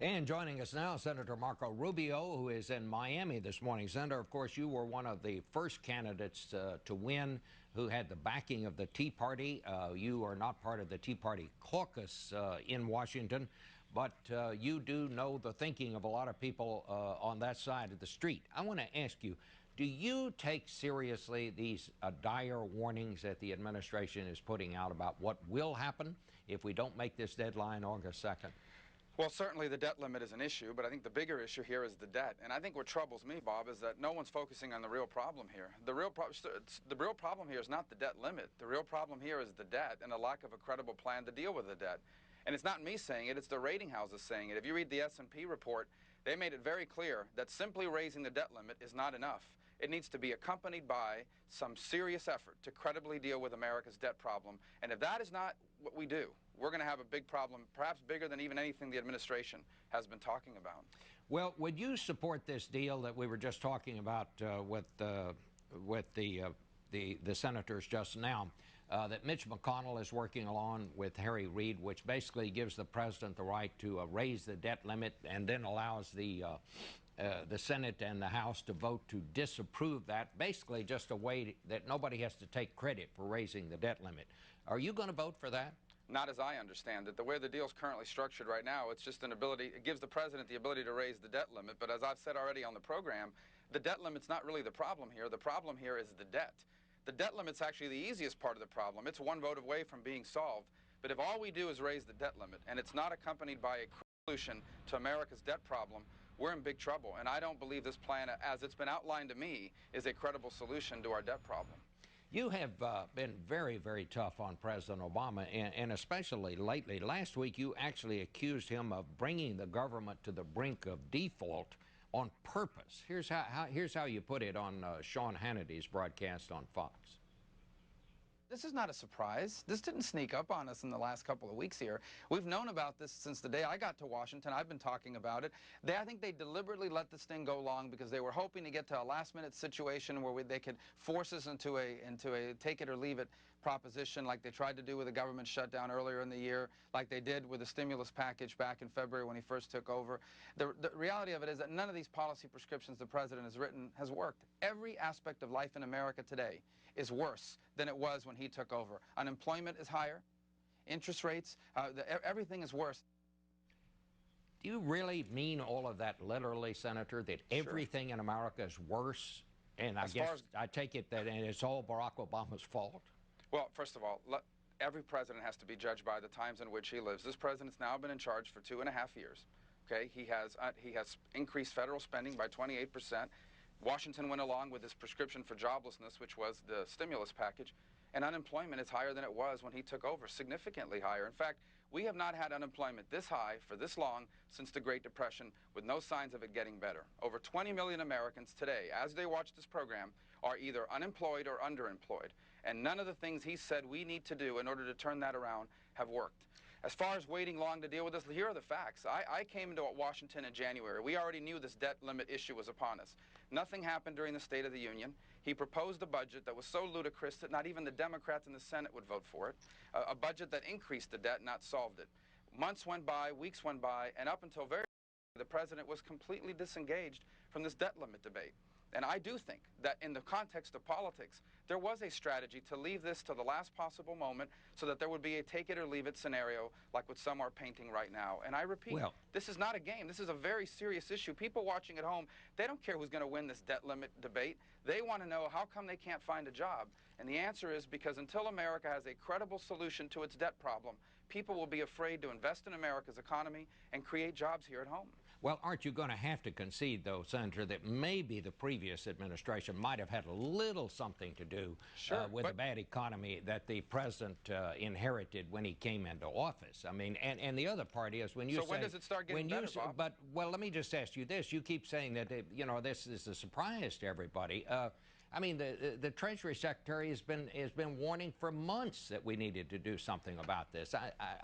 And joining us now, Senator Marco Rubio, who is in Miami this morning. Senator, of course, you were one of the first candidates to win who had the backing of the Tea Party. You are not part of the Tea Party caucus in Washington, but you do know the thinking of a lot of people on that side of the street. I want to ask you, do you take seriously these dire warnings that the administration is putting out about what will happen if we don't make this deadline August 2nd? Well, certainly the debt limit is an issue, but I think the bigger issue here is the debt. And I think what troubles me, Bob, is that no one's focusing on the real problem here. The real problem here is not the debt limit. The real problem here is the debt and a lack of a credible plan to deal with the debt. And it's not me saying it, it's the rating houses saying it. If you read the S&P report, they made it very clear that simply raising the debt limit is not enough. It needs to be accompanied by some serious effort to credibly deal with America's debt problem. And if that is not what we do, we're going to have a big problem, perhaps bigger than even anything the administration has been talking about. Well, would you support this deal that we were just talking about with the senators just now, that Mitch McConnell is working along with Harry Reid, which basically gives the president the right to raise the debt limit and then allows the Senate and the House to vote to disapprove that, basically just a way that nobody has to take credit for raising the debt limit. Are you going to vote for that? Not as I understand it. The way the deal's currently structured right now, it's just an ability, it gives the president the ability to raise the debt limit. But as I've said already on the program, the debt limit's not really the problem here. The problem here is the debt. The debt limit's actually the easiest part of the problem. It's one vote away from being solved. But if all we do is raise the debt limit, and it's not accompanied by a solution to America's debt problem, we're in big trouble. And I don't believe this plan, as it's been outlined to me, is a credible solution to our debt problem. You have been very, very tough on President Obama, and especially lately. Last week, you actually accused him of bringing the government to the brink of default on purpose. Here's how you put it on Sean Hannity's broadcast on Fox. This is not a surprise. This didn't sneak up on us in the last couple of weeks here. We've known about this since the day I got to Washington. I've been talking about it. I think they deliberately let this thing go long because they were hoping to get to a last-minute situation where they could force us into a take-it-or-leave-it proposition like they tried to do with the government shutdown earlier in the year, like they did with the stimulus package back in February when he first took over. The reality of it is that none of these policy prescriptions the president has written has worked. Every aspect of life in America today is worse than it was when he took over. Unemployment is higher, interest rates, everything is worse. Do you really mean all of that literally, Senator, that everything in America is worse? And I take it that it's all Barack Obama's fault? Well, first of all, every president has to be judged by the times in which he lives. This president's now been in charge for 2.5 years. Okay, he has increased federal spending by 28%. Washington went along with his prescription for joblessness, which was the stimulus package, and unemployment is higher than it was when he took over, significantly higher. In fact, we have not had unemployment this high for this long since the Great Depression, with no signs of it getting better. Over 20 million Americans today, as they watch this program, are either unemployed or underemployed. And none of the things he said we need to do in order to turn that around have worked. As far as waiting long to deal with this, here are the facts. I came into Washington in January. We already knew this debt limit issue was upon us. Nothing happened during the State of the Union. He proposed a budget that was so ludicrous that not even the Democrats in the Senate would vote for it. A budget that increased the debt, not solved it. Months went by, weeks went by, and up until very the president was completely disengaged from this debt limit debate. And I do think that in the context of politics, there was a strategy to leave this to the last possible moment so that there would be a take-it-or-leave-it scenario like what some are painting right now. And I repeat, this is not a game. This is a very serious issue. People watching at home, they don't care who's going to win this debt limit debate. They want to know how come they can't find a job. And the answer is because until America has a credible solution to its debt problem, people will be afraid to invest in America's economy and create jobs here at home. Well, aren't you going to have to concede, though, Senator, that maybe the previous administration might have had a little something to do with the bad economy that the president inherited when he came into office? I mean, and the other part is when you say... So when does it start getting better, Bob? But, well, let me just ask you this. You keep saying that, this is a surprise to everybody. I mean, the Treasury Secretary has been warning for months that we needed to do something about this.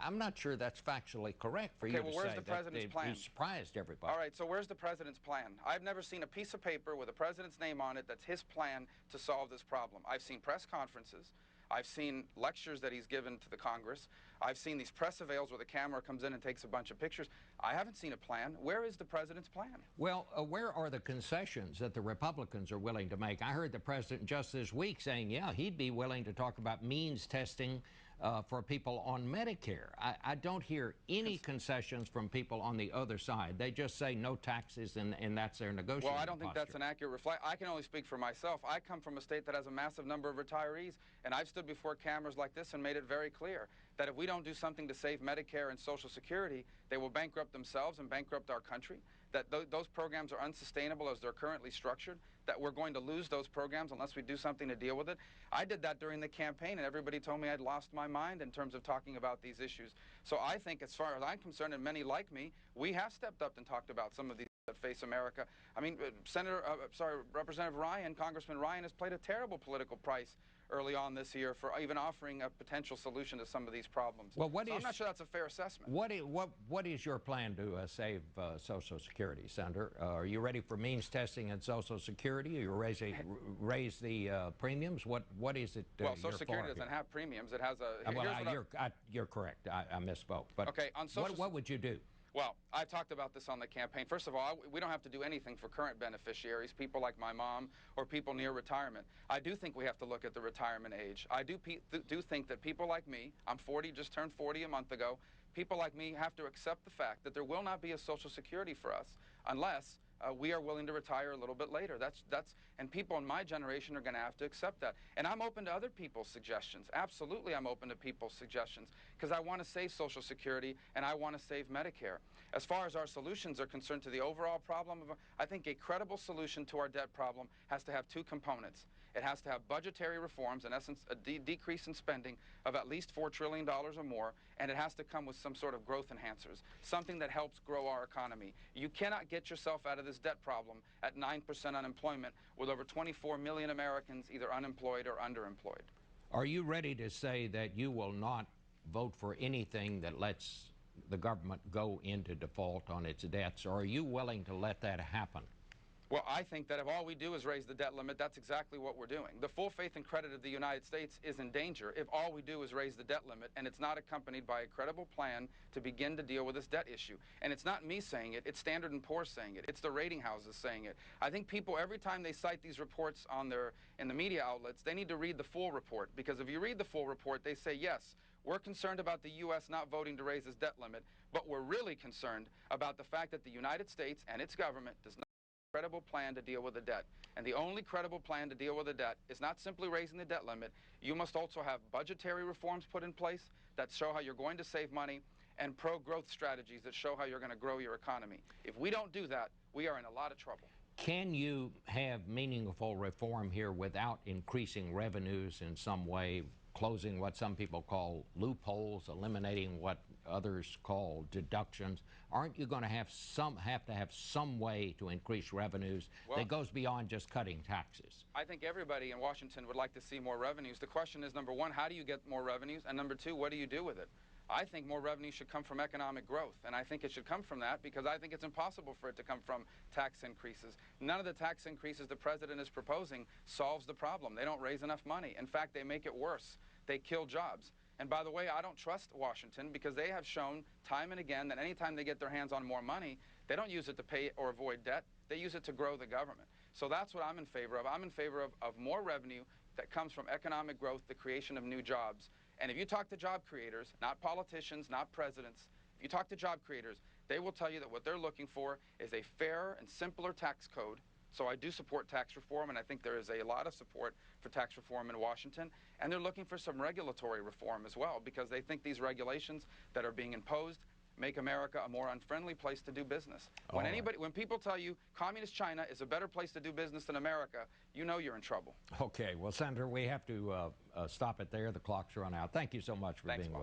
I'm not sure that's factually correct for you to where's say the president's plan? He surprised everybody. All right, so where's the president's plan? I've never seen a piece of paper with the president's name on it that's his plan to solve this problem. I've seen press conferences. I've seen lectures that he's given to the Congress. I've seen these press avails where the camera comes in and takes a bunch of pictures. I haven't seen a plan. Where is the president's plan? Well, where are the concessions that the Republicans are willing to make? I heard the president just this week saying, yeah, he'd be willing to talk about means testing for people on Medicare. I don't hear any concessions from people on the other side. They just say no taxes, and that's their negotiating Well, I don't think posture. that's an accurate reflection. I can only speak for myself. I come from a state that has a massive number of retirees, and I've stood before cameras like this and made it very clear that if we don't do something to save Medicare and Social Security, they will bankrupt themselves and bankrupt our country, that those programs are unsustainable as they're currently structured, that we're going to lose those programs unless we do something to deal with it. I did that during the campaign, and everybody told me I'd lost my mind in terms of talking about these issues. So I think, as far as I'm concerned, and many like me, we have stepped up and talked about some of these that face America. I mean, Representative Ryan, Congressman Ryan, has played a terrible political price early on this year for even offering a potential solution to some of these problems. Well, I'm not sure that's a fair assessment. What is your plan to save Social Security, Senator? Are you ready for means testing and Social Security? Are you raise the premiums? What is it? Well, Social Security doesn't have premiums. It has a. You're correct. I misspoke. But okay, on Social what would you do? Well, I talked about this on the campaign. First of all, we don't have to do anything for current beneficiaries, people like my mom or people near retirement. I do think we have to look at the retirement age. I do think that people like me, I'm 40, just turned 40 a month ago, people like me have to accept the fact that there will not be a Social Security for us unless we are willing to retire a little bit later. And people in my generation are going to have to accept that. And I'm open to other people's suggestions. Absolutely, I'm open to people's suggestions because I want to save Social Security and I want to save Medicare. As far as our solutions are concerned to the overall problem, I think a credible solution to our debt problem has to have two components. It has to have budgetary reforms, in essence, a decrease in spending of at least $4 trillion or more, and it has to come with some sort of growth enhancers, something that helps grow our economy. You cannot get yourself out of this debt problem at 9% unemployment with over 24 million Americans either unemployed or underemployed. Are you ready to say that you will not vote for anything that lets the government go into default on its debts, or are you willing to let that happen? Well, I think that if all we do is raise the debt limit, that's exactly what we're doing. The full faith and credit of the United States is in danger if all we do is raise the debt limit and it's not accompanied by a credible plan to begin to deal with this debt issue. And it's not me saying it, it's Standard & Poor's saying it, it's the rating houses saying it. I think people, every time they cite these reports in the media outlets, they need to read the full report, because if you read the full report, they say, yes, we're concerned about the U.S. not voting to raise its debt limit, but we're really concerned about the fact that the United States and its government does not credible plan to deal with the debt. And the only credible plan to deal with the debt is not simply raising the debt limit. You must also have budgetary reforms put in place that show how you're going to save money, and pro-growth strategies that show how you're going to grow your economy. If we don't do that, we are in a lot of trouble. Can you have meaningful reform here without increasing revenues in some way, closing what some people call loopholes, eliminating what others call deductions? Aren't you going to have to have some way to increase revenues that goes beyond just cutting taxes? I think everybody in Washington would like to see more revenues. The question is, number one, how do you get more revenues? And number two, what do you do with it? I think more revenue should come from economic growth, and I think it should come from that because I think it's impossible for it to come from tax increases. None of the tax increases the president is proposing solves the problem. They don't raise enough money. In fact, they make it worse. They kill jobs. And by the way, I don't trust Washington because they have shown time and again that anytime they get their hands on more money, they don't use it to pay or avoid debt. They use it to grow the government. So that's what I'm in favor of. I'm in favor of more revenue that comes from economic growth, the creation of new jobs. And if you talk to job creators, not politicians, not presidents, if you talk to job creators, they will tell you that what they're looking for is a fairer and simpler tax code. So I do support tax reform, and I think there is a lot of support for tax reform in Washington. And they're looking for some regulatory reform as well, because they think these regulations that are being imposed make America a more unfriendly place to do business. When people tell you communist China is a better place to do business than America, you know you're in trouble. Okay, well, Senator, we have to stop it there. The clock's run out. Thank you so much for being with us.